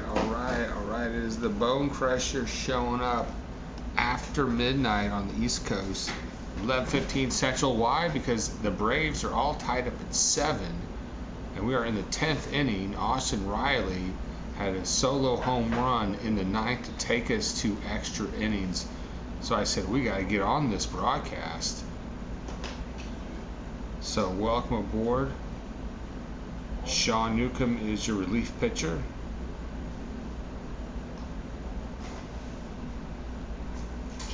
right. It is the Bone Crusher showing up after midnight on the East Coast. 11:15 Central. Why? Because the Braves are all tied up at 7, and we are in the 10th inning. Austin Riley had a solo home run in the 9th to take us to extra innings. So I said, we got to get on this broadcast. So welcome aboard. Sean Newcomb is your relief pitcher.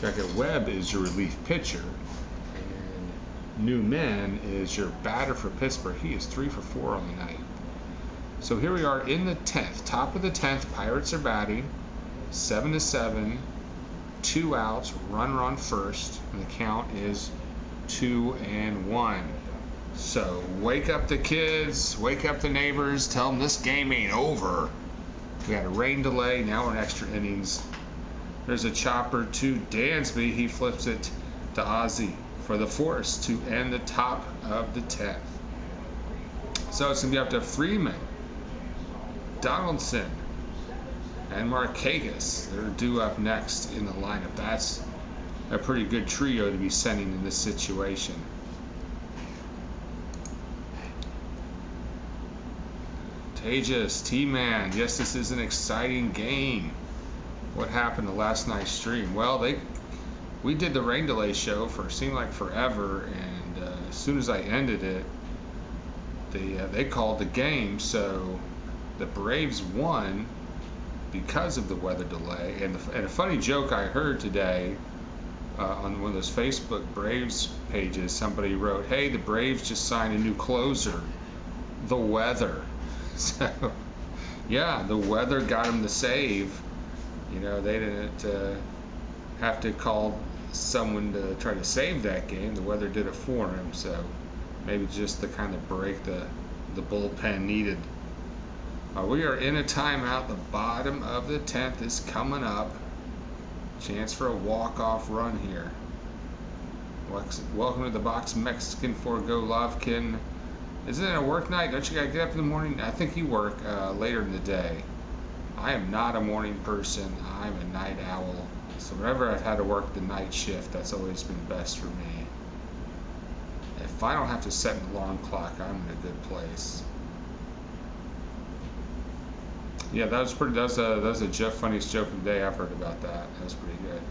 Checkett Webb is your relief pitcher. And Newman is your batter for Pittsburgh. He is 3 for 4 on the night. So here we are in the 10th, top of the 10th. Pirates are batting 7-7, 2 outs, runner on first, and the count is 2-1. So wake up the kids, wake up the neighbors, tell them this game ain't over. We got a rain delay, now we're in extra innings. There's a chopper to Dansby. He flips it to Ozzie for the force to end the top of the 10th. So it's going to be up to Freeman, Donaldson, and Markakis. They're due up next in the lineup. That's a pretty good trio to be sending in this situation. Tejas, T-Man, yes, this is an exciting game. What happened to last night's stream? Well, we did the rain delay show for seemed like forever, and as soon as I ended it, they called the game. So the Braves won because of the weather delay. And a funny joke I heard today on one of those Facebook Braves pages, somebody wrote, "Hey, the Braves just signed a new closer, the weather." So, yeah, the weather got them the save. You know, they didn't have to call someone to try to save that game. The weather did it for them. So maybe just the kind of break the bullpen needed. We are in a timeout. The bottom of the 10th is coming up. Chance for a walk-off run here. Welcome to the box, Mexican for Golovkin. Isn't it a work night? Don't you gotta get up in the morning? I think you work later in the day. I am not a morning person. I'm a night owl. So whenever I've had to work the night shift, that's always been best for me. If I don't have to set an alarm clock, I'm in a good place. Yeah, that was pretty. That was a Jeff funniest joke of the day. I've heard about that. That was pretty good.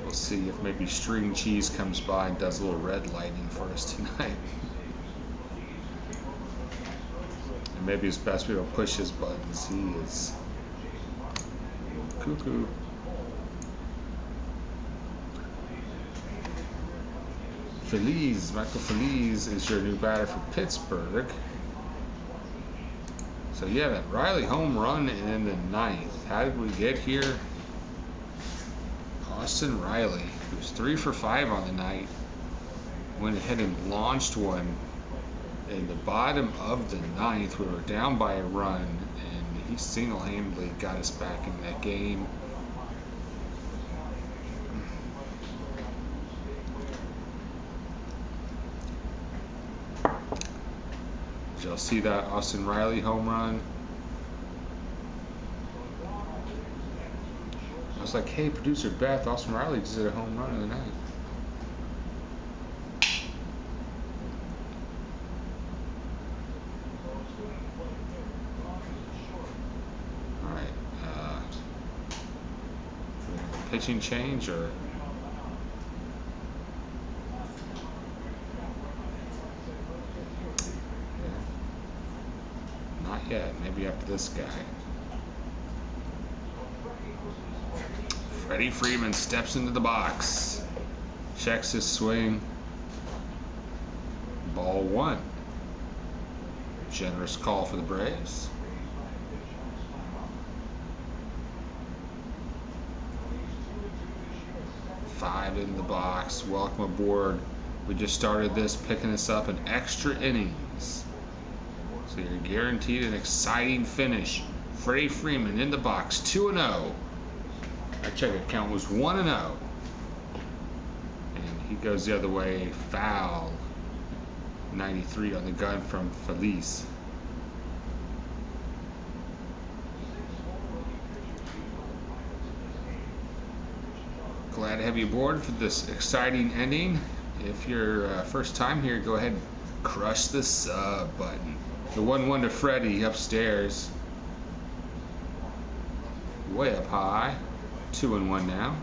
We'll see if maybe String Cheese comes by and does a little red lighting for us tonight. And maybe it's best we don't push his buttons. He is cuckoo. Feliz, Michael Feliz is your new batter for Pittsburgh. So yeah, that Riley home run in the 9th. How did we get here? Austin Riley, who was 3 for 5 on the night, went ahead and launched one in the bottom of the 9th. We were down by a run, and he single-handedly got us back in that game. Did y'all see that Austin Riley home run? I was like, hey, producer Beth, Austin Riley just did a home run of the night. All right. Pitching change or? Yeah. Not yet. Maybe after this guy. Freddie Freeman steps into the box, checks his swing. Ball 1. Generous call for the Braves. Five in the box. Welcome aboard. We just started this, picking us up in extra innings. So you're guaranteed an exciting finish. Freddie Freeman in the box, 2-0. Our check count was 1-0. And He goes the other way. Foul. 93 on the gun from Felice. Glad to have you aboard for this exciting ending. If you're first time here, go ahead and crush the sub button. The 1-1 to Freddie upstairs. Way up high. 2-1 now.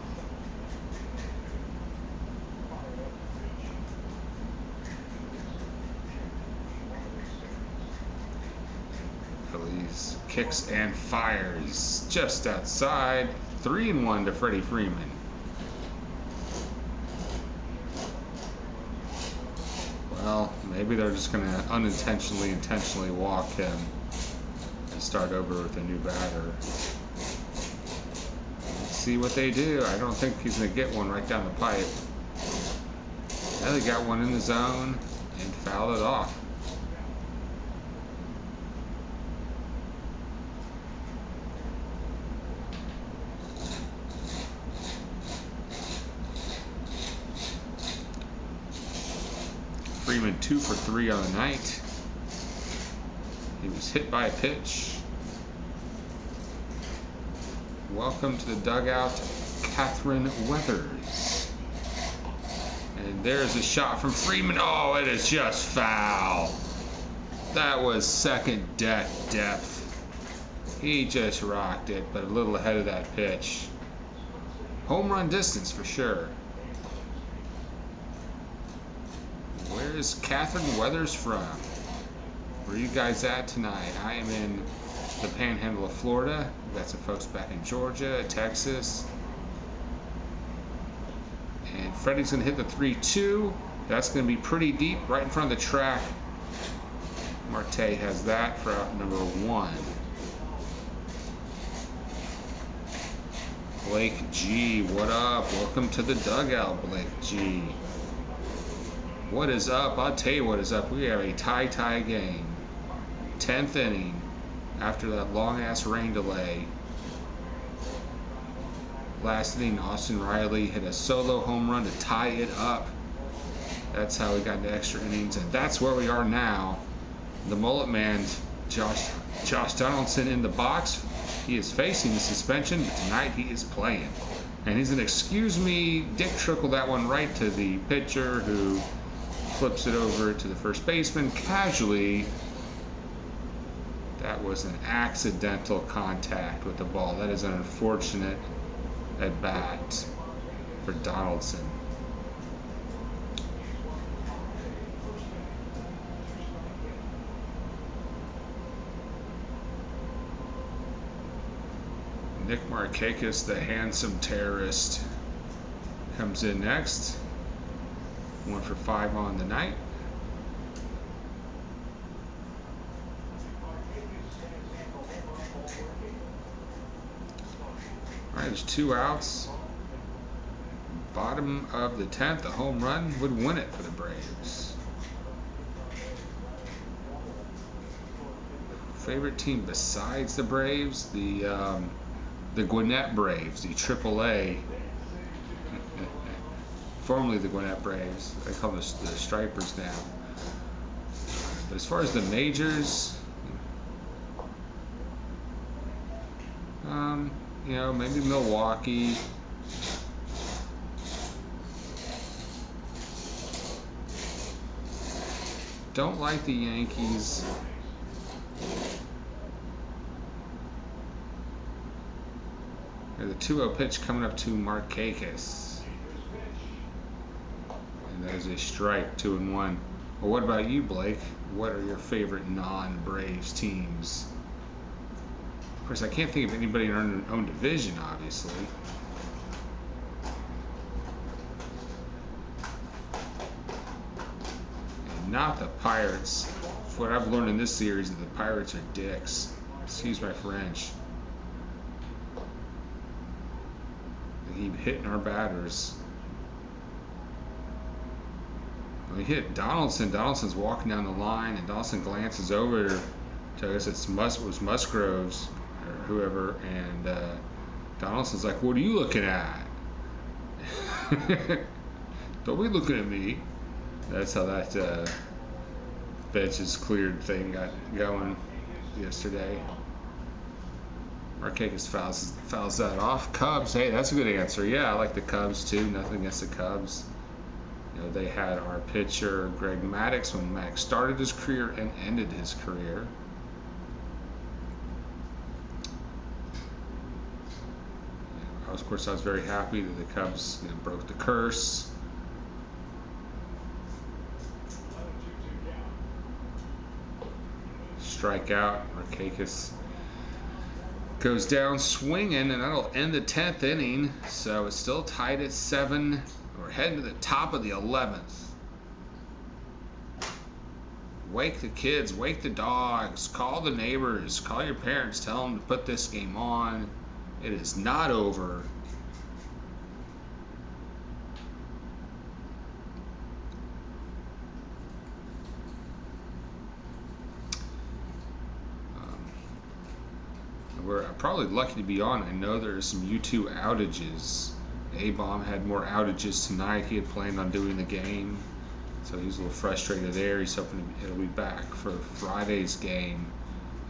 Felice kicks and fires just outside. 3-1 to Freddie Freeman. Well, maybe they're just going to unintentionally, intentionally walk him and start over with a new batter. Let's see what they do. I don't think he's going to get one right down the pipe. Now they got one in the zone and fouled it off. Freeman 2 for 3 on the night. He was hit by a pitch. Welcome to the dugout, Catherine Weathers. And there's a shot from Freeman. Oh, it is just foul. That was second deck depth. He just rocked it, but a little ahead of that pitch. Home run distance for sure. Where's Catherine Weathers from? Where are you guys at tonight? I am in the Panhandle of Florida. We've got some folks back in Georgia, Texas. And Freddie's going to hit the 3-2. That's going to be pretty deep, right in front of the track. Marte has that for out number 1. Blake G, what up? Welcome to the dugout, Blake G. What is up? I'll tell you what is up. We have a tie game. 10th inning after that long-ass rain delay. Last inning, Austin Riley hit a solo home run to tie it up. That's how we got into extra innings, and that's where we are now. The Mullet Man, Josh Donaldson in the box. He is facing the suspension, but tonight he is playing. And he's going to excuse me, Dick Trickle that one right to the pitcher who flips it over to the first baseman casually. That was an accidental contact with the ball. That is an unfortunate at bat for Donaldson. Nick Markakis, the handsome terrorist, comes in next. 1 for 5 on the night. All right, there's 2 outs. Bottom of the 10th, a home run would win it for the Braves. Favorite team besides the Braves, the Gwinnett Braves, the AAA. Formerly the Gwinnett Braves. I call them the Stripers now. But as far as the majors, you know, maybe Milwaukee. Don't like the Yankees. There's a 2-0 pitch coming up to Markakis. That is a strike, 2-1. Well, what about you, Blake? What are your favorite non-Braves teams? Of course, I can't think of anybody in our own division, obviously. And not the Pirates. What I've learned in this series is the Pirates are dicks. Excuse my French. They keep hitting our batters. We hit Donaldson. Donaldson's walking down the line, and Donaldson glances over to, I guess it was Musgroves or whoever, and Donaldson's like, "What are you looking at?" Don't be looking at me. That's how that benches cleared thing got going yesterday. Markakis fouls that off. Cubs, hey, that's a good answer. Yeah, I like the Cubs too. Nothing against the Cubs. You know, they had our pitcher Greg Maddux when Max started his career and ended his career. Of course, I was very happy that the Cubs broke the curse. Strikeout. Markakis goes down swinging, and that'll end the 10th inning. So it's still tied at 7. We're heading to the top of the 11th. Wake the kids, wake the dogs, call the neighbors, call your parents, tell them to put this game on. It is not over. We're probably lucky to be on. I know there's some U2 outages. A-Bomb had more outages tonight. He had planned on doing the game, so he's a little frustrated there. He's hoping he'll be back for Friday's game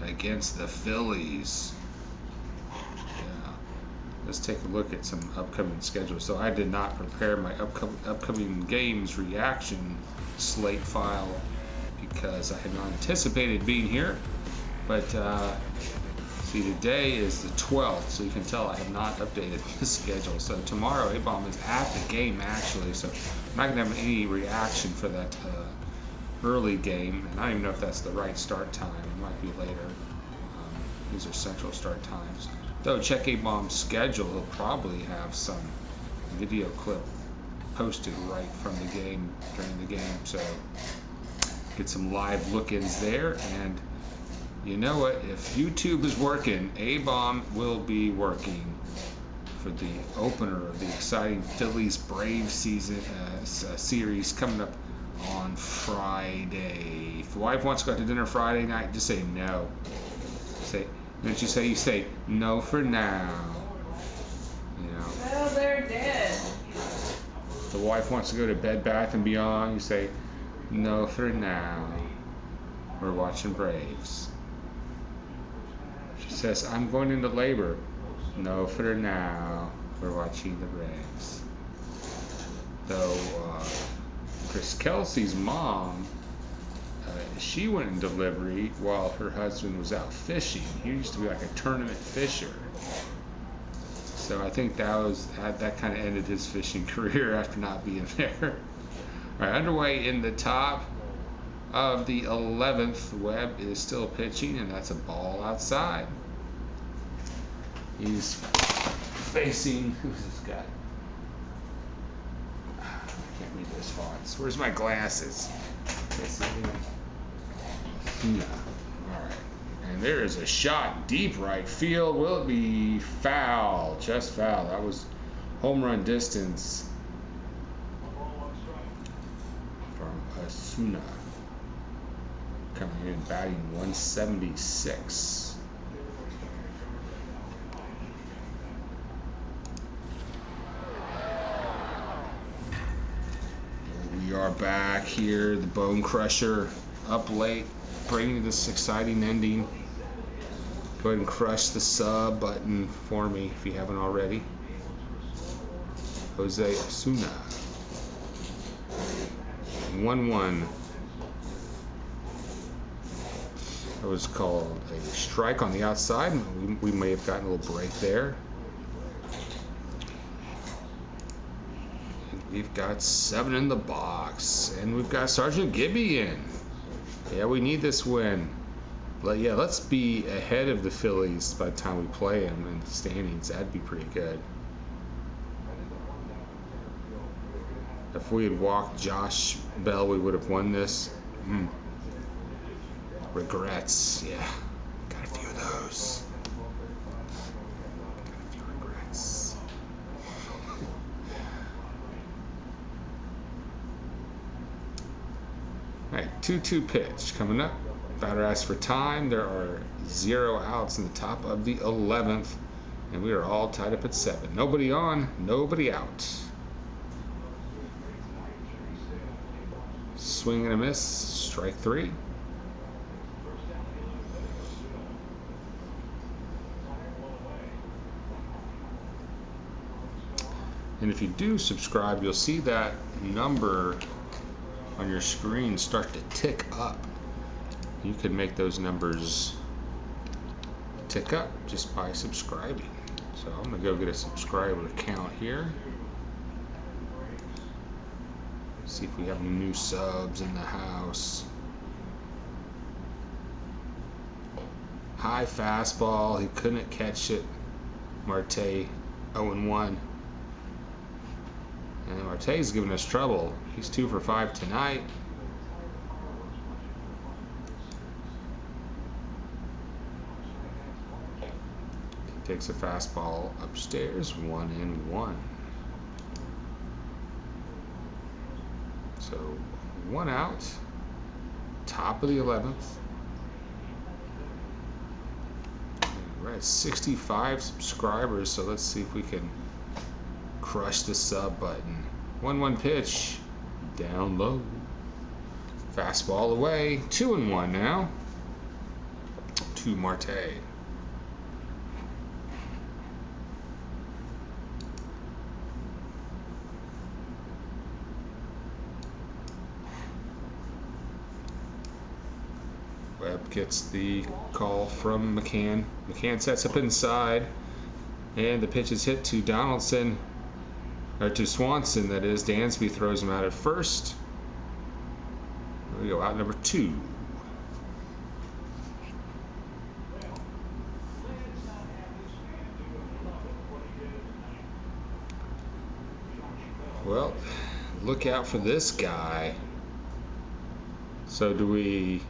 against the Phillies. Yeah. Let's take a look at some upcoming schedules. So I did not prepare my upcoming games reaction slate file because I had not anticipated being here. But see, today is the 12th, so you can tell I have not updated the schedule. So tomorrow, A-Bomb is at the game, actually, so I'm not going to have any reaction for that early game. And I don't even know if that's the right start time. It might be later. These are central start times. Though, check A-Bomb's schedule. He'll probably have some video clip posted right from the game, during the game. So get some live look-ins there. And you know what? If YouTube is working, A-Bomb will be working for the opener of the exciting Phillies-Braves series coming up on Friday. If the wife wants to go out to dinner Friday night, just say no. Don't you say no for now. You know. Well, they're dead. If the wife wants to go to Bed Bath & Beyond, you say no for now. We're watching Braves. She says, I'm going into labor. No, for now. We're watching the Braves. Though, Chris Kelsey's mom, she went in delivery while her husband was out fishing. He used to be like a tournament fisher. So I think that kind of ended his fishing career after not being there. All right, underway in the top of the 11th. Webb is still pitching, and that's a ball outside. He's facing, who's this guy? I can't read those fonts. Where's my glasses? No. All right. And there is a shot deep right field. Will it be foul? Just foul. That was home run distance from Asuna. Coming in batting 176. We are back here. The Bone Crusher up late, bringing this exciting ending. Go ahead and crush the sub button for me if you haven't already. Jose Asuna. 1-1. That was called a strike on the outside. We may have gotten a little break there. And we've got 7 in the box, and we've got Sergeant Gibby in. Yeah, we need this win. But yeah, let's be ahead of the Phillies by the time we play them in the standings. That'd be pretty good. If we had walked Josh Bell, we would have won this. Regrets, yeah. Got a few of those. Got a few regrets. Alright, 2-2 pitch coming up. Batter asks for time. There are 0 outs in the top of the 11th, and we are all tied up at 7. Nobody on, nobody out. swing and a miss. Strike 3. And if you do subscribe, you'll see that number on your screen start to tick up. You can make those numbers tick up just by subscribing. So I'm going to go get a subscriber count here. See if we have any new subs in the house. High fastball. He couldn't catch it. Marte 0-1. And Marte's giving us trouble. He's 2 for 5 tonight. He takes a fastball upstairs, 1-1. So 1 out, top of the 11th. We're at 65 subscribers, so let's see if we can crush the sub button. 1-1 pitch, down low. Fastball away, 2-1 now to Marte. Webb gets the call from McCann. McCann sets up inside, and the pitch is hit to Donaldson, or to Swanson, that is. Dansby throws him out at first. There we go, out number 2. Well, look out for this guy. So do we,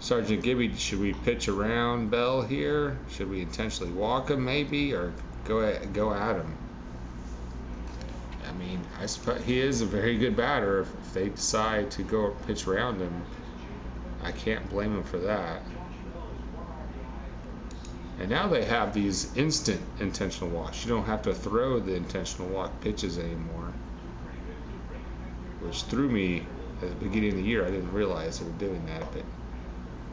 Sergeant Gibby, should we pitch around Bell here? Should we intentionally walk him maybe, or go at him? I mean, I suppose he is a very good batter. If they decide to go pitch around him, I can't blame him for that. And now they have these instant intentional walks. You don't have to throw the intentional walk pitches anymore, which threw me at the beginning of the year. I didn't realize they were doing that, but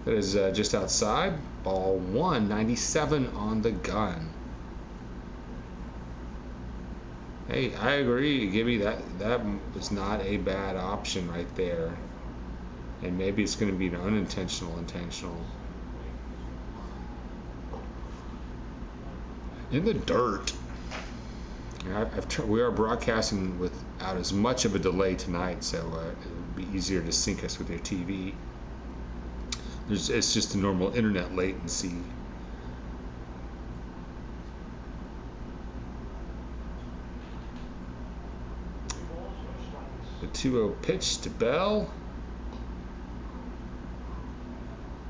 that is just outside. Ball 1, 97 on the gun. Hey, I agree, Gibby. That was not a bad option right there. And maybe it's going to be an unintentional intentional. In the dirt. We are broadcasting without as much of a delay tonight, so it would be easier to sync us with your TV. It's just a normal internet latency. The 2-0 pitch to Bell.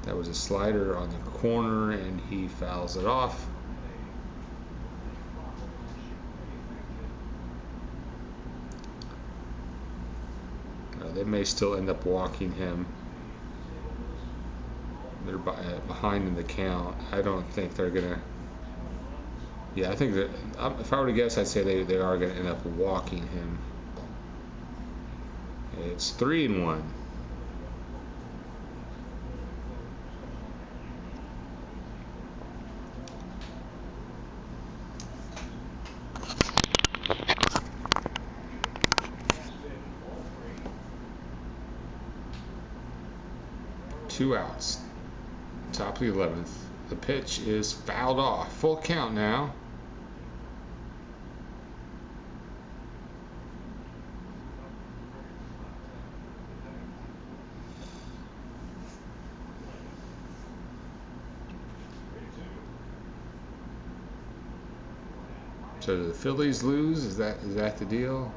That was a slider on the corner, and he fouls it off. They may still end up walking him. They're behind in the count. I don't think they're gonna. Yeah, I think that if I were to guess, I'd say they are gonna end up walking him. It's 3-1. Two outs. Top of the 11th. The pitch is fouled off. Full count now. So do the Phillies lose? Is that the deal?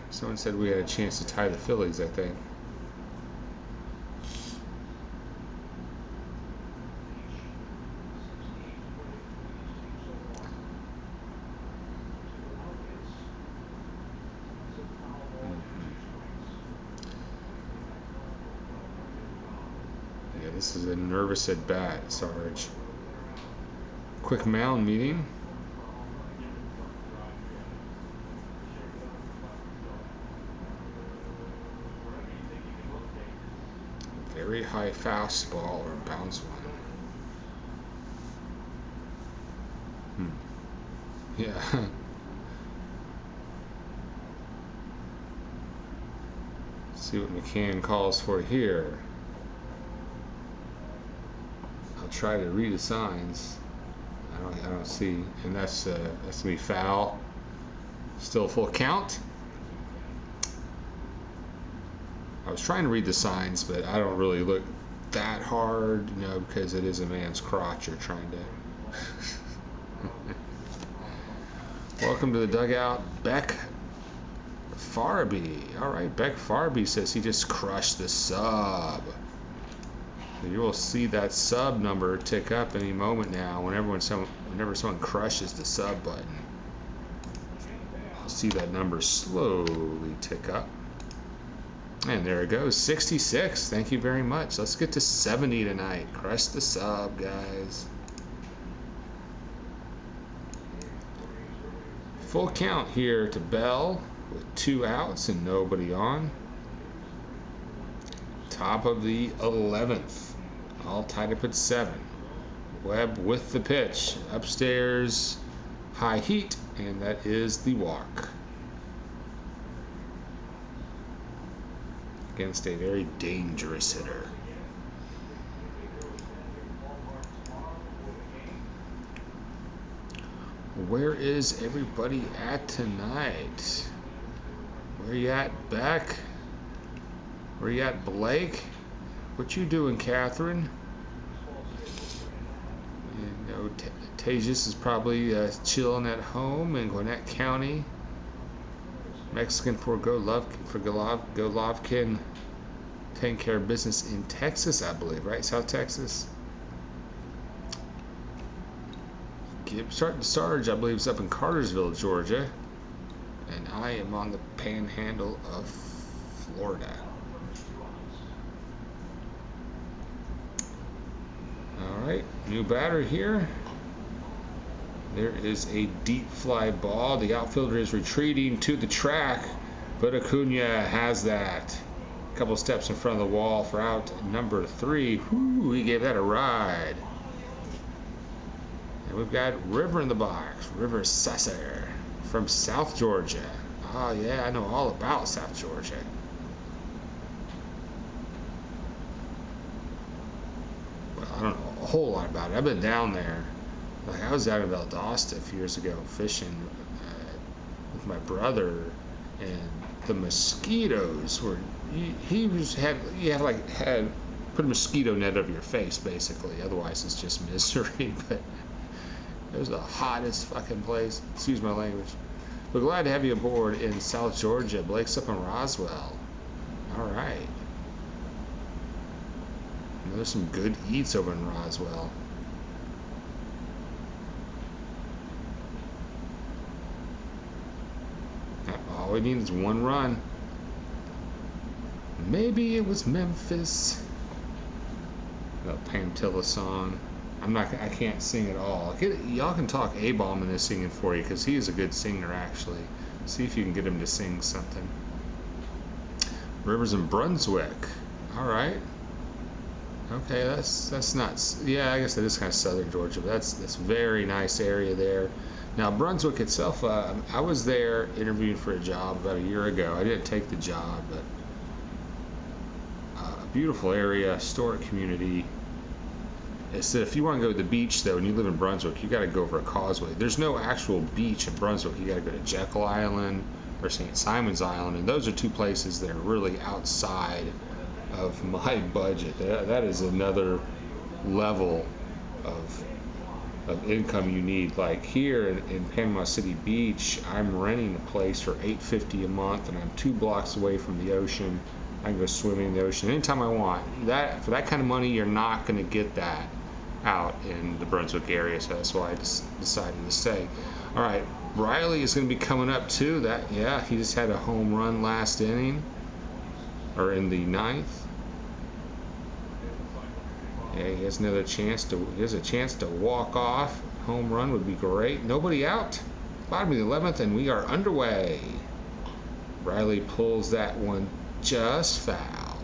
Someone said we had a chance to tie the Phillies, I think. Yeah, this is a nervous at bat, Sarge. Quick mound meeting. Very high fastball or bounce one. Yeah. See what McCann calls for here. I'll try to read the signs. I don't see, and that's gonna be foul. Still full count. I was trying to read the signs, but I don't really look that hard, you know, because it is a man's crotch you're trying to. Welcome to the dugout, Beck Farby. All right, Beck Farby says he just crushed the sub. You will see that sub number tick up any moment now. Whenever someone crushes the sub button, I'll see that number slowly tick up. And there it goes, 66. Thank you very much. Let's get to 70 tonight. Crush the sub, guys. Full count here to Bell with 2 outs and nobody on. Top of the 11th. All tied up at 7. Webb with the pitch. Upstairs, high heat, and that is the walk. Against a very dangerous hitter. Where is everybody at tonight? Where you at, Beck? Where you at, Blake? What you doing, Catherine? You know, Tejas is probably chilling at home in Gwinnett County. Mexican for Golovkin taking care of business in Texas, I believe, right? South Texas. Starting Sarge, I believe, is up in Cartersville, Georgia. And I am on the panhandle of Florida. Alright, new batter here. There is a deep fly ball. The outfielder is retreating to the track, but Acuna has that. A couple steps in front of the wall for out number 3. Whoo, he gave that a ride. And we've got River in the box. River Sasser from South Georgia. Oh yeah, I know all about South Georgia. Well, I don't know a whole lot about it. I've been down there. Like I was down in Valdosta a few years ago fishing with my brother, and the mosquitoes were. You had put a mosquito net over your face basically. Otherwise, it's just misery. But it was the hottest fucking place. Excuse my language. We're glad to have you aboard in South Georgia. Blake's up in Roswell. All right. There's some good eats over in Roswell. All we need is 1 run. Maybe it was Memphis. That Pamtilla song. I can't sing at all. Y'all can talk A-Bomb into singing for you, because he is a good singer, actually. See if you can get him to sing something. Rivers in Brunswick. All right. Okay, that's not. Yeah, I guess that is kind of southern Georgia, but that's very nice area there. Now Brunswick itself, I was there interviewing for a job about a year ago. I didn't take the job, but a beautiful area, historic community. It's that if you want to go to the beach though, and you live in Brunswick, you got to go over a causeway. There's no actual beach in Brunswick. You got to go to Jekyll Island or St. Simon's Island, and those are 2 places that are really outside of my budget. That is another level of income you need. Like here in Panama City Beach, I'm renting a place for $850 a month, and I'm 2 blocks away from the ocean. I can go swimming in the ocean anytime I want. For that kind of money, you're not going to get that out in the Brunswick area, so that's why I decided to stay. All right, Riley is going to be coming up too. Yeah, he just had a home run last inning, or in the 9th. Yeah, he has another chance to walk off. Home run would be great. Nobody out. Bottom of the 11th, and we are underway. Riley pulls that one just foul.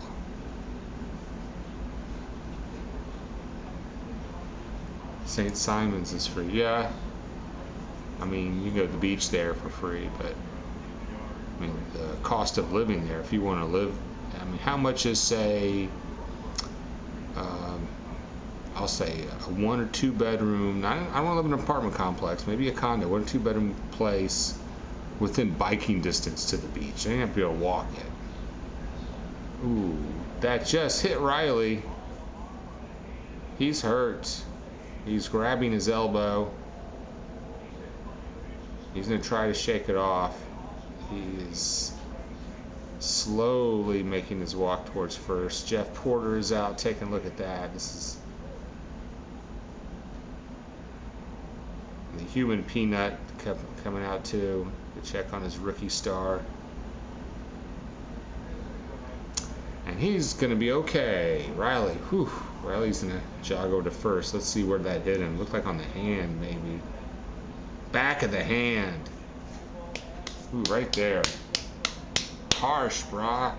St. Simon's is free. Yeah. I mean, you can go to the beach there for free, but I mean, the cost of living there, if you want to live, I mean, how much is, say, I'll say a 1 or 2 bedroom, I don't want to live in an apartment complex, maybe a condo, 1 or 2 bedroom place within biking distance to the beach. I ain't have to be able to walk it. Ooh, that just hit Riley. He's hurt. He's grabbing his elbow. He's going to try to shake it off. He's slowly making his walk towards first. Jeff Porter is out taking a look at that. This is the human peanut coming out too to check on his rookie star. And he's going to be okay. Riley, whew. Riley's going to jog over to first. Let's see where that hit him. Looked like on the hand, maybe. Back of the hand. Ooh, right there. Harsh, brah.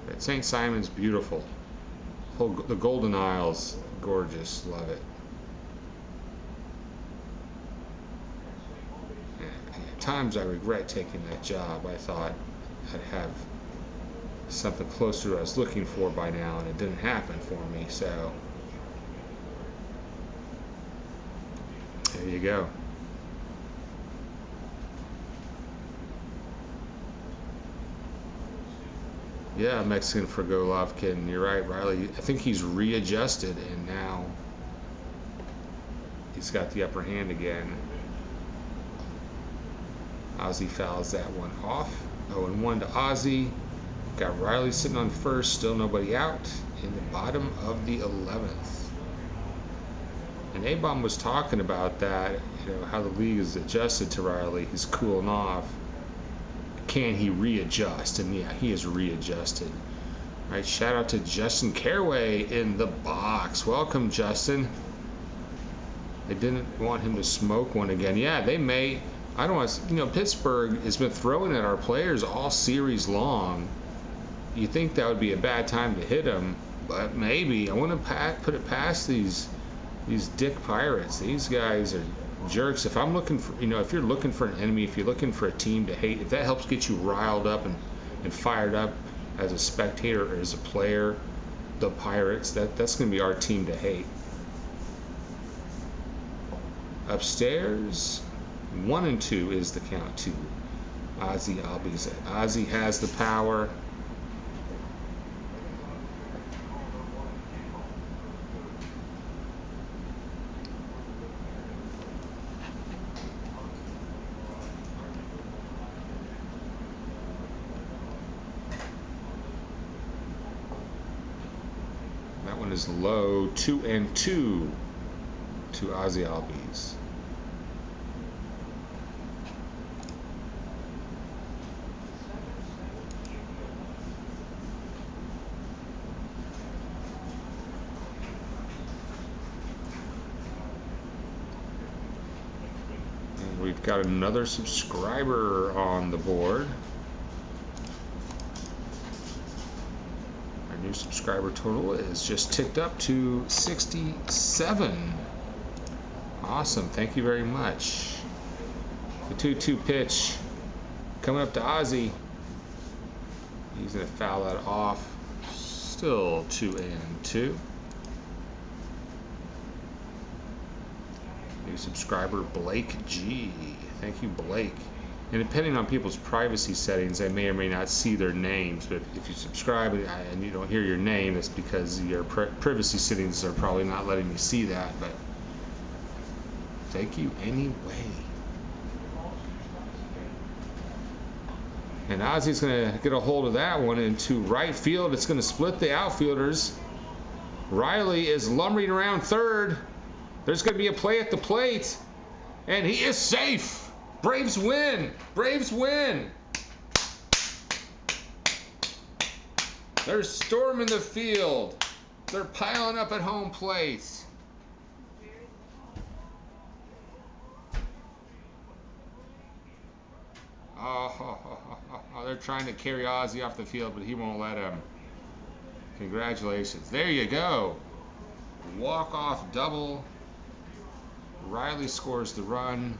That St. Simon's beautiful. The Golden Isles, gorgeous. Love it. At times I regret taking that job. I thought I'd have something closer to what I was looking for by now, and it didn't happen for me, so there you go. Yeah, Mexican for Golovkin. You're right, Riley. I think he's readjusted, and now he's got the upper hand again. Ozzie fouls that one off. 0-1 to Ozzie. Got Riley sitting on first, still nobody out in the bottom of the 11th. And A-Bomb was talking about that, you know, how the league is adjusted to Riley. He's cooling off. Can he readjust? And yeah, he is readjusted. All right, shout out to Justin Caraway in the box. Welcome, Justin. They didn't want him to smoke one again. Yeah, they may. I don't want to, you know, Pittsburgh has been throwing at our players all series long. You think that would be a bad time to hit them, but maybe. I want to put it past these dick Pirates. These guys are jerks. If I'm looking for, you know, if you're looking for an enemy, if you're looking for a team to hate, if that helps get you riled up and fired up as a spectator or as a player, the Pirates, that's going to be our team to hate. Upstairs, 1 and 2 is the count to Ozzie Albies. Ozzie has the power. That one is low. 2 and 2 to Ozzie Albies. We've got another subscriber on the board. Our new subscriber total is just ticked up to 67. Awesome, thank you very much. The 2-2 pitch coming up to Ozzie. He's going to foul that off. Still 2 and 2. New subscriber Blake G. Thank you, Blake. And depending on people's privacy settings, they may or may not see their names. But if you subscribe and you don't hear your name, it's because your privacy settings are probably not letting you see that. But thank you anyway. And Ozzie's going to get a hold of that one into right field. It's going to split the outfielders. Riley is lumbering around third. There's going to be a play at the plate, and he is safe. Braves win. Braves win. They're storming the field. They're piling up at home plate. they're trying to carry Ozzy off the field, but he won't let him. Congratulations. There you go. Walk-off double. Riley scores the run.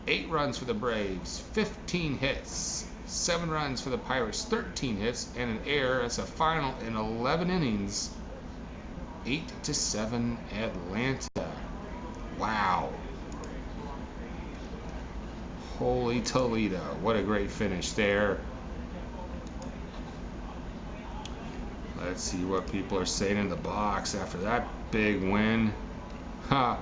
8 runs for the Braves, 15 hits. 7 runs for the Pirates, 13 hits, and an error. That's a final in 11 innings. 8-7 Atlanta. Wow. Holy Toledo. What a great finish there. Let's see what people are saying in the box after that big win. Ha.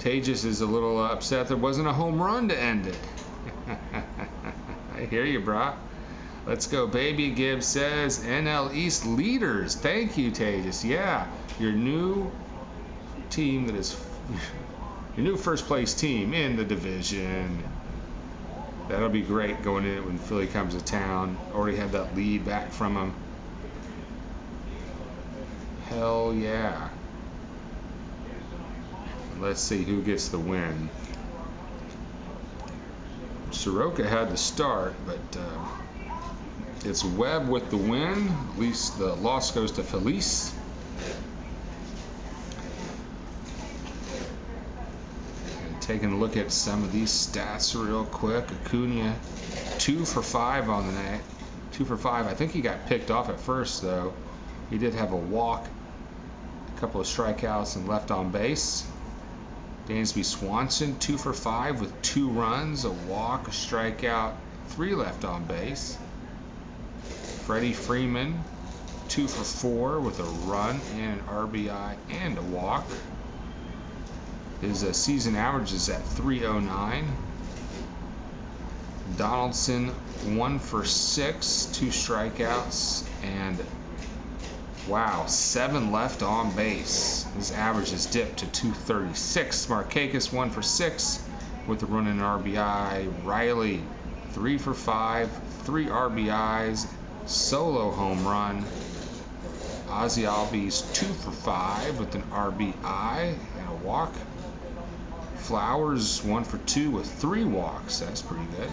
Tejas is a little upset there wasn't a home run to end it. I hear you, brah. Let's go, baby. Gibbs says NL East leaders. Thank you, Tejas. Yeah, your new team that is your new first place team in the division. That'll be great going in when Philly comes to town. Already had that lead back from them. Hell yeah. Let's see who gets the win. Soroka had the start, but it's Webb with the win. At least the loss goes to Felice. And taking a look at some of these stats real quick. Acuna, 2 for 5 on the night. 2 for 5. I think he got picked off at first, though. He did have a walk, a couple of strikeouts, and left on base. Dansby Swanson, 2 for 5 with 2 runs, a walk, a strikeout, 3 left on base. Freddie Freeman, 2 for 4 with a run and an RBI and a walk. His season average is at 309. Donaldson, 1 for 6, 2 strikeouts, and wow, 7 left on base. His average has dipped to 236. Markakis, 1 for 6 with a run and an RBI. Riley, 3 for 5, 3 RBIs, solo home run. Ozzy Albies, 2 for 5 with an RBI and a walk. Flowers, 1 for 2 with 3 walks. That's pretty good.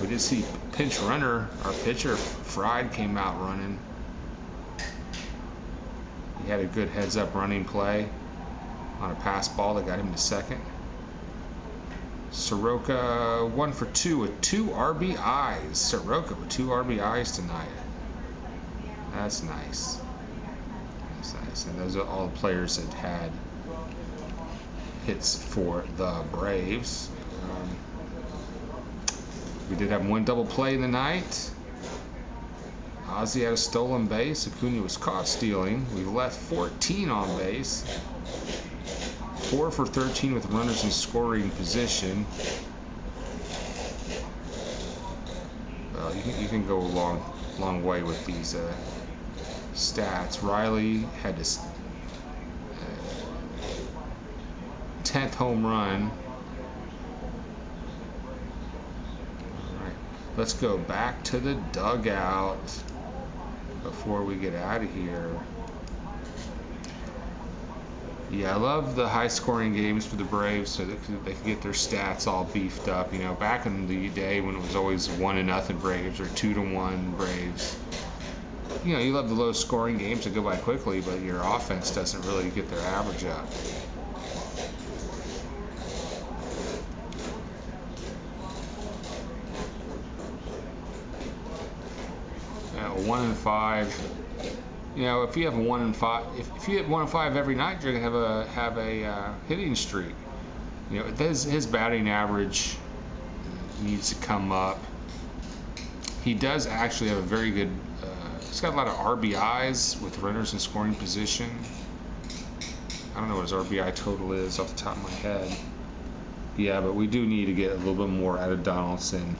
We did see pinch runner, our pitcher, Fried, came out running. He had a good heads-up running play on a pass ball that got him to second. Soroka, 1 for 2 with 2 RBIs. Soroka with 2 RBIs tonight. That's nice. That's nice. And those are all the players that had hits for the Braves. We did have 1 double play in the night. Ozzy had a stolen base. Acuna was caught stealing. We left 14 on base. 4 for 13 with runners in scoring position. Well, you can go a long way with these stats. Riley had his 10th home run. Let's go back to the dugout before we get out of here. Yeah, I love the high-scoring games for the Braves so that they can get their stats all beefed up. You know, back in the day when it was always 1-0 Braves or 2-1 Braves. You know, you love the low-scoring games that go by quickly, but your offense doesn't really get their average up. 1-5. You know, if you have a 1-5, if you hit 1-5 every night, you're gonna have a hitting streak. You know, his batting average needs to come up. He does actually have a very good. He's got a lot of RBIs with runners in scoring position. I don't know what his RBI total is off the top of my head. Yeah, but we do need to get a little bit more out of Donaldson.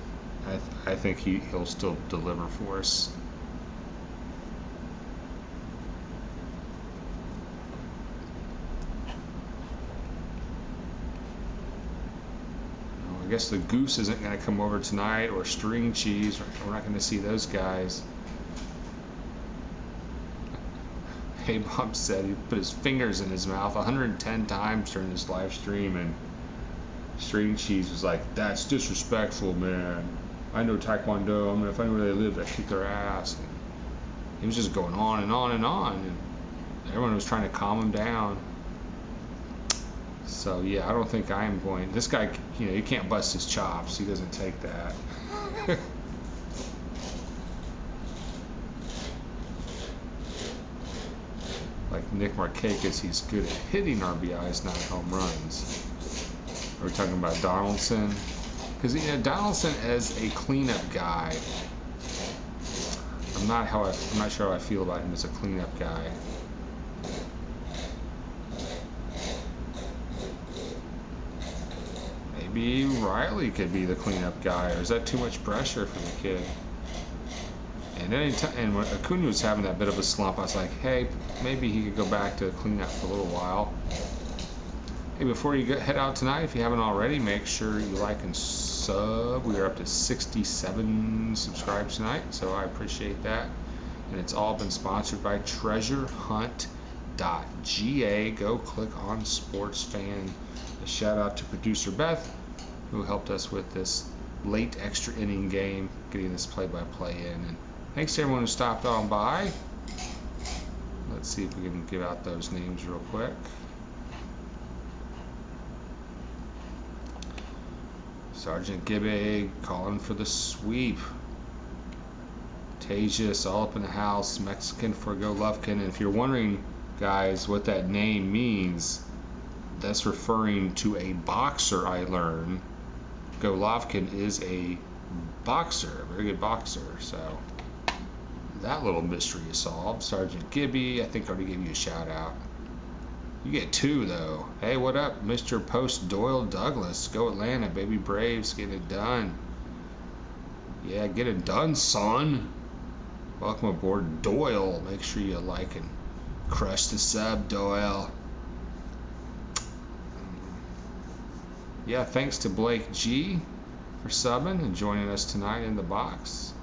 I think he'll still deliver for us. I guess the Goose isn't going to come over tonight, or String Cheese. We're not going to see those guys. Hey, Bob said he put his fingers in his mouth 110 times during this live stream and String Cheese was like, "That's disrespectful, man. I know Taekwondo. I'm gonna find where they live. I kick their ass." And he was just going on and on and on, and everyone was trying to calm him down. So yeah, I don't think I am going. This guy, you can't bust his chops. He doesn't take that. Like Nick Markakis, he's good at hitting RBIs, not home runs. Are we talking about Donaldson? Because Donaldson as a cleanup guy, I'm not sure how I feel about him as a cleanup guy. Maybe Riley could be the cleanup guy, or is that too much pressure for the kid? And and when Acuna was having that bit of a slump, I was like, hey, maybe he could go back to cleanup for a little while. Hey, before you head out tonight, if you haven't already, make sure you like and sub. We are up to 67 subscribes tonight, so I appreciate that. And it's all been sponsored by treasurehunt.ga. Go click on Sports Fan. A shout out to producer Beth, who helped us with this late extra inning game, getting this play-by-play in. And thanks to everyone who stopped on by. Let's see if we can give out those names real quick. Sergeant Gibbig calling for the sweep. Tejas all up in the house. Mexican for Golovkin. And if you're wondering, guys, what that name means, that's referring to a boxer I learned. Golovkin is a boxer, a very good boxer. So that little mystery is solved. Sergeant Gibby, I think I already gave you a shout out. You get 2 though. Hey, what up, Mr. Post Doyle Douglas? Go Atlanta, baby Braves, getting it done. Yeah, get it done, son. Welcome aboard, Doyle. Make sure you like and crush the sub, Doyle. Yeah, thanks to Blake G for subbing and joining us tonight in the box.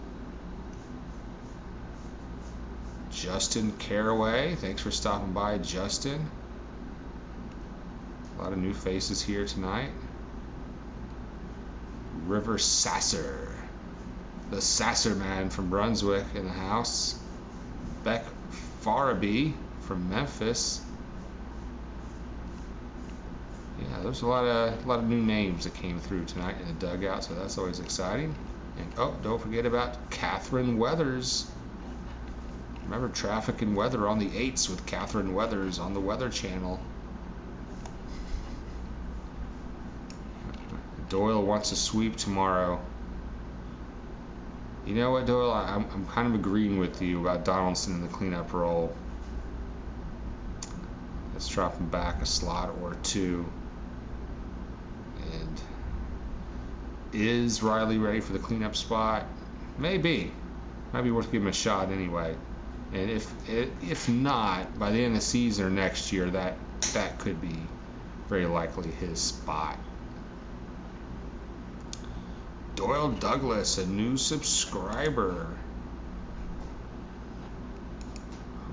Justin Caraway, thanks for stopping by, Justin. A lot of new faces here tonight. River Sasser, the Sasser man from Brunswick in the house. Beck Faraby from Memphis. Yeah, there's a lot of new names that came through tonight in the dugout, so that's always exciting. And oh, don't forget about Catherine Weathers. Remember Traffic and Weather on the 8s with Catherine Weathers on the Weather Channel. Doyle wants a sweep tomorrow. You know what, Doyle? I'm kind of agreeing with you about Donaldson in the cleanup role. Let's drop him back a slot or 2. And is Riley ready for the cleanup spot? Maybe. Might be worth giving him a shot anyway. And if not, by the end of the season or next year, that could be very likely his spot. Doyle Douglas, a new subscriber.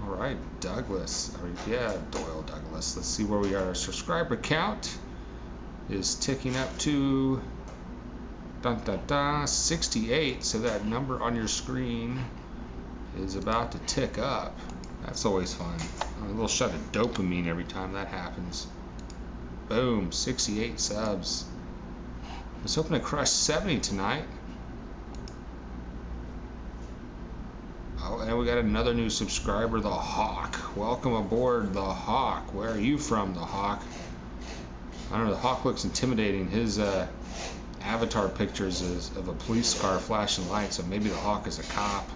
All right, Douglas. Yeah, Doyle Douglas. Let's see where we are. Our subscriber count is ticking up to 68. So that number on your screen is about to tick up. That's always fun. A little shot of dopamine every time that happens. Boom, 68 subs. I was hoping to crush 70 tonight. Oh, and we got another new subscriber, the Hawk. Welcome aboard, the Hawk. Where are you from, the Hawk? I don't know, the Hawk looks intimidating. His avatar pictures is of a police car flashing lights, so maybe the Hawk is a cop.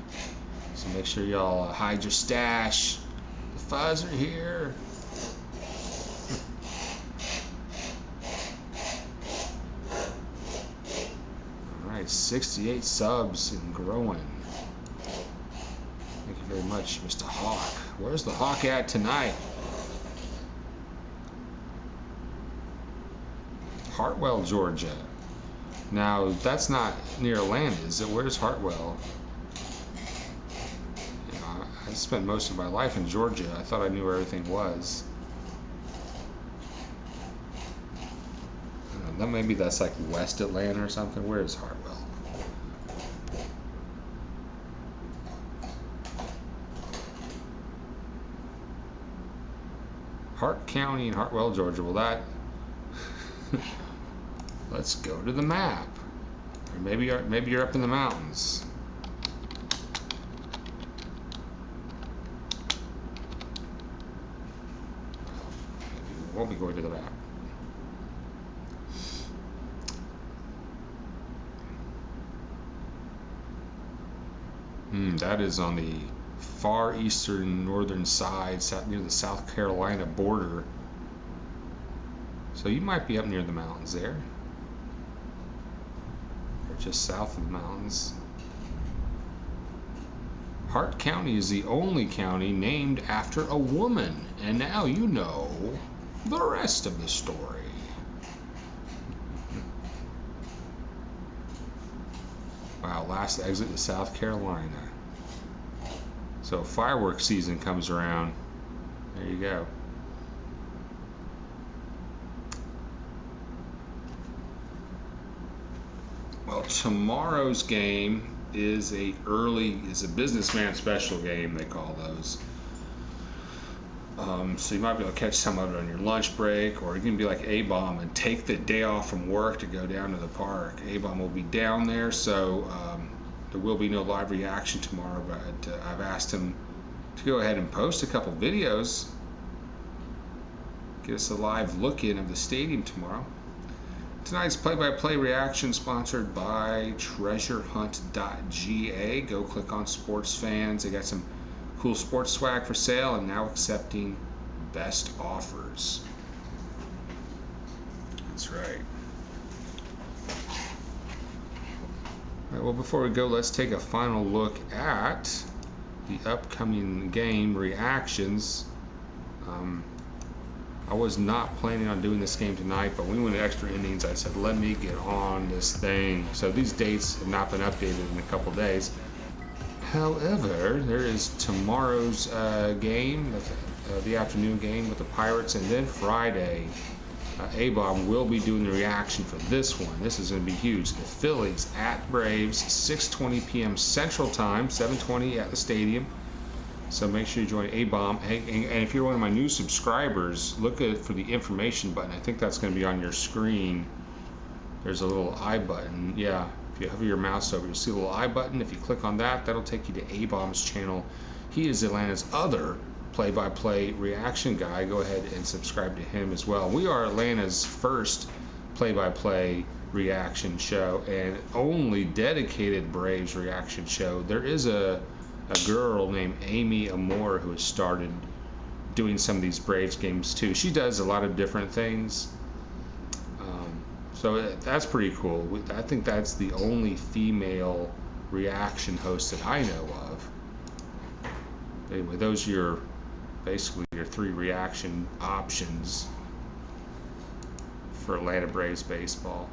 So make sure y'all hide your stash. The fuzz are here. Alright, 68 subs and growing. Thank you very much, Mr. Hawk. Where's the Hawk at tonight? Hartwell, Georgia. Now, that's not near Atlanta, is it? Where's Hartwell? You know, I spent most of my life in Georgia. I thought I knew where everything was. Maybe that's like West Atlanta or something. Where is Hartwell? Hart County in Hartwell, Georgia. Well, that. Let's go to the map. Or maybe you're up in the mountains. Maybe we won't be going to the map. That is on the far eastern northern side, near the South Carolina border. So you might be up near the mountains there, or just south of the mountains. Hart County is the only county named after a woman, and now you know the rest of the story. Wow, last exit to South Carolina. So fireworks season comes around. There you go. Well, tomorrow's game is a businessman special game, they call those. So you might be able to catch some of it on your lunch break, or you can be like A-Bomb and take the day off from work to go down to the park. A-Bomb will be down there, so there will be no live reaction tomorrow, but I've asked him to go ahead and post a couple videos, get us a live look-in of the stadium tomorrow. Tonight's play-by-play reaction sponsored by treasurehunt.ga. Go click on sports fans. They got some cool sports swag for sale and now accepting best offers. That's right. All right, well, before we go, let's take a final look at the upcoming game reactions. I was not planning on doing this game tonight, but when we went to extra innings, I said, let me get on this thing. So these dates have not been updated in a couple days. However, there is tomorrow's game, the afternoon game with the Pirates, and then Friday, A-Bomb will be doing the reaction for this one. This is going to be huge. The Phillies at Braves, 6:20 p.m. Central Time, 7:20 at the stadium. So make sure you join A-Bomb. And if you're one of my new subscribers, look for the information button. I think that's going to be on your screen. There's a little I button. Yeah, if you hover your mouse over, you'll see a little I button. If you click on that, that'll take you to A-Bomb's channel. He is Atlanta's other play-by-play reaction guy. Go ahead and subscribe to him as well. We are Atlanta's first play-by-play reaction show and only dedicated Braves reaction show. There is a girl named Amy Amore who has started doing some of these Braves games too. She does a lot of different things, so that's pretty cool. I think that's the only female reaction host that I know of. Anyway, those are basically your three reaction options for Atlanta Braves baseball.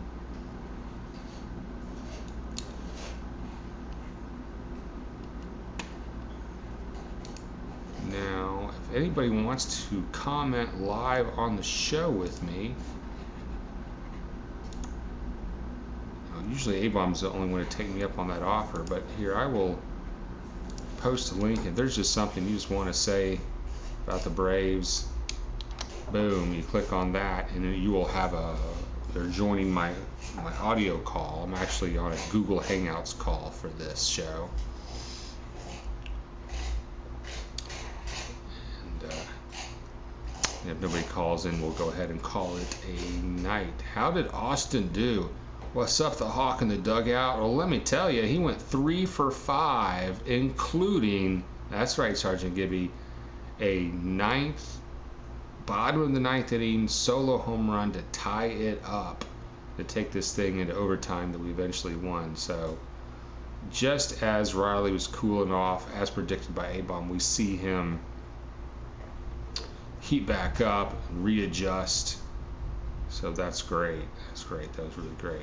Now, if anybody wants to comment live on the show with me, usually A-Bomb's the only one to take me up on that offer, but here I will post a link. If there's just something you just want to say about the Braves, boom, you click on that and then you will have they're joining my audio call. I'm actually on a Google Hangouts call for this show. If nobody calls in, we'll go ahead and call it a night. How did Austin do? What's up, the Hawk in the dugout? Well, let me tell you, he went 3 for 5, including, that's right, Sergeant Gibby, a bottom of the ninth inning solo home run to tie it up, to take this thing into overtime that we eventually won. So just as Riley was cooling off, as predicted by A-Bomb, we see him heat back up and readjust. So that's great. That's great. That was really great.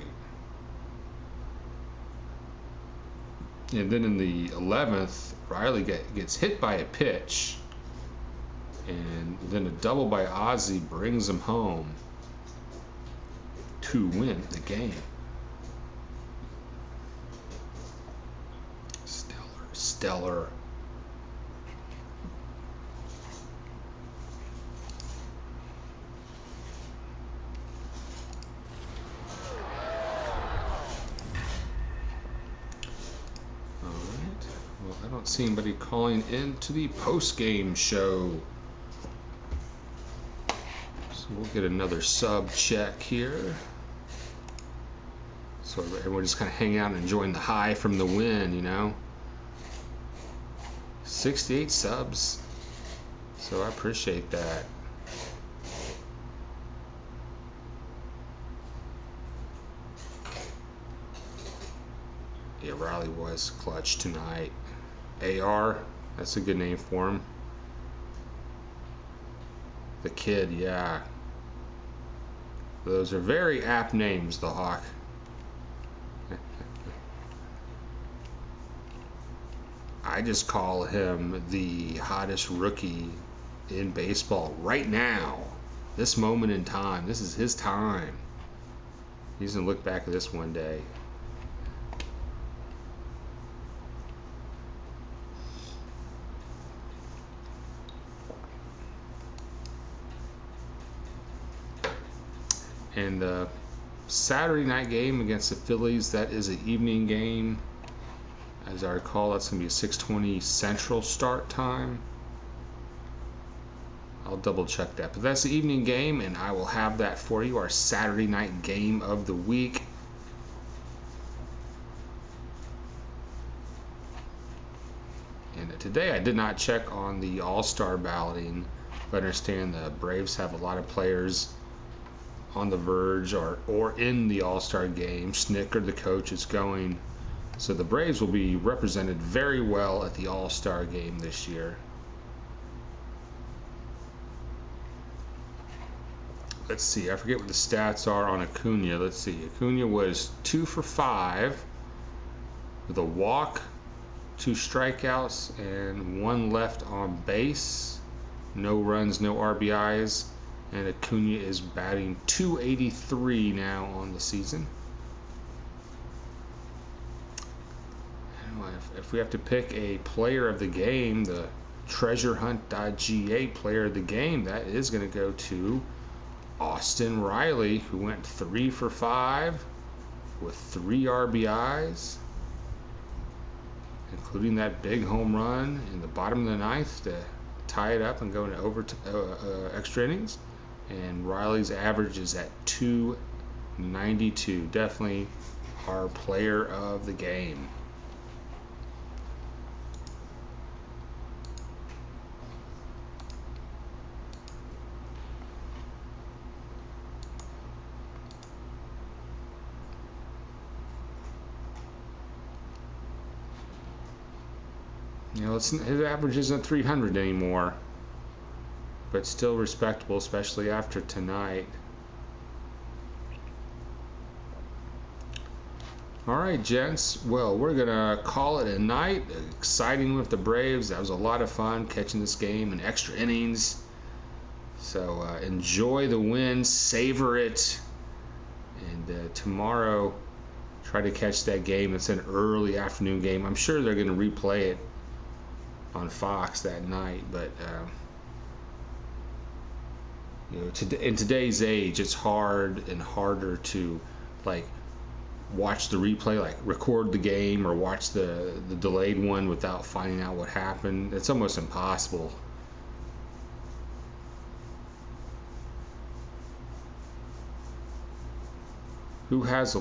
And then in the 11th, Riley gets hit by a pitch, and then a double by Ozzie brings him home. to win the game. Stellar. Well, I don't see anybody calling into the post-game show. So we'll get another sub check here. So everyone just kind of hang out and enjoying the high from the win, you know. 68 subs. So I appreciate that. Yeah, Riley was clutch tonight. AR, that's a good name for him. The Kid, yeah. Those are very apt names, the Hawk. I just call him the hottest rookie in baseball right now. This moment in time. This is his time. He's going to look back at this one day. And the Saturday night game against the Phillies, that is an evening game. As I recall, that's going to be a 6:20 Central start time. I'll double check that. But that's the evening game, and I will have that for you, our Saturday night game of the week. And today I did not check on the All-Star balloting. I understand the Braves have a lot of players on the verge or in the All-Star game. Snicker, the coach, is going. So the Braves will be represented very well at the All-Star game this year. Let's see, I forget what the stats are on Acuna. Let's see, Acuna was 2 for 5 with a walk, 2 strikeouts, and 1 left on base. No runs, no RBIs. And Acuna is batting .283 now on the season. If we have to pick a player of the game, the treasurehunt.ga player of the game, that is going to go to Austin Riley, who went 3 for 5 with 3 RBIs, including that big home run in the bottom of the ninth to tie it up and go into extra innings. And Riley's average is at .292. Definitely our player of the game. You know, his average isn't 300 anymore, but still respectable, especially after tonight. All right, gents. Well, we're going to call it a night. Exciting with the Braves. That was a lot of fun catching this game in extra innings. So enjoy the win, savor it, and tomorrow try to catch that game. It's an early afternoon game. I'm sure they're going to replay it on Fox that night, but you know, in today's age, it's hard and harder to like watch the replay, like record the game or watch the delayed one without finding out what happened. It's almost impossible. Who has the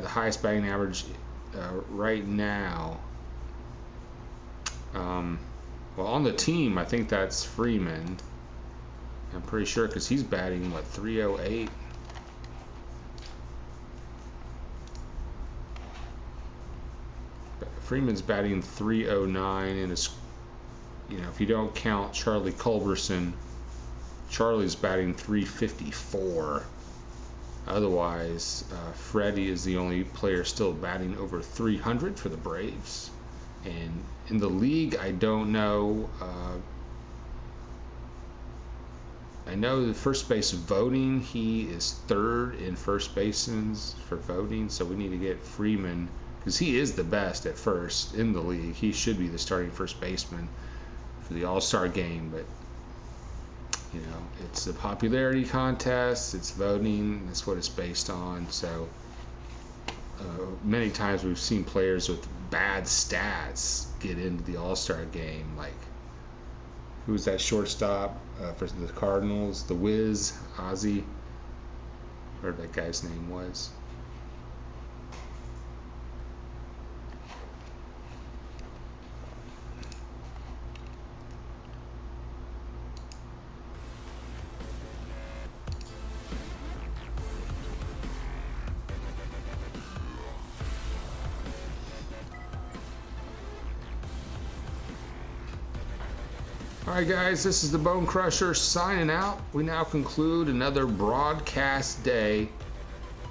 highest batting average right now? Well, on the team, I think that's Freeman. I'm pretty sure because he's batting, what, 308? Freeman's batting 309, and it's, you know, if you don't count Charlie Culberson, Charlie's batting 354. Otherwise, Freddie is the only player still batting over 300 for the Braves. And in the league, I don't know I know the first base voting, he is third in first basemans for voting, so we need to get Freeman, because he is the best at first in the league. He should be the starting first baseman for the All-Star game, but you know, it's a popularity contest, it's voting, that's what it's based on. So many times we've seen players with bad stats get into the All-Star game, like who was that shortstop for the Cardinals, the Wiz, Ozzy, whatever that guy's name was. Alright guys, this is the Bone Crusher signing out. We now conclude another broadcast day.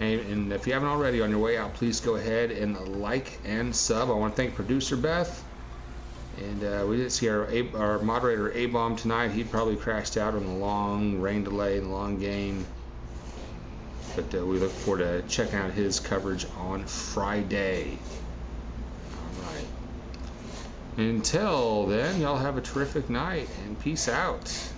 And if you haven't already, on your way out, please go ahead and like and sub. I want to thank producer Beth. And we didn't see our moderator A-Bomb tonight. He probably crashed out on the long rain delay and the long game. But we look forward to checking out his coverage on Friday. Until then, y'all have a terrific night and peace out.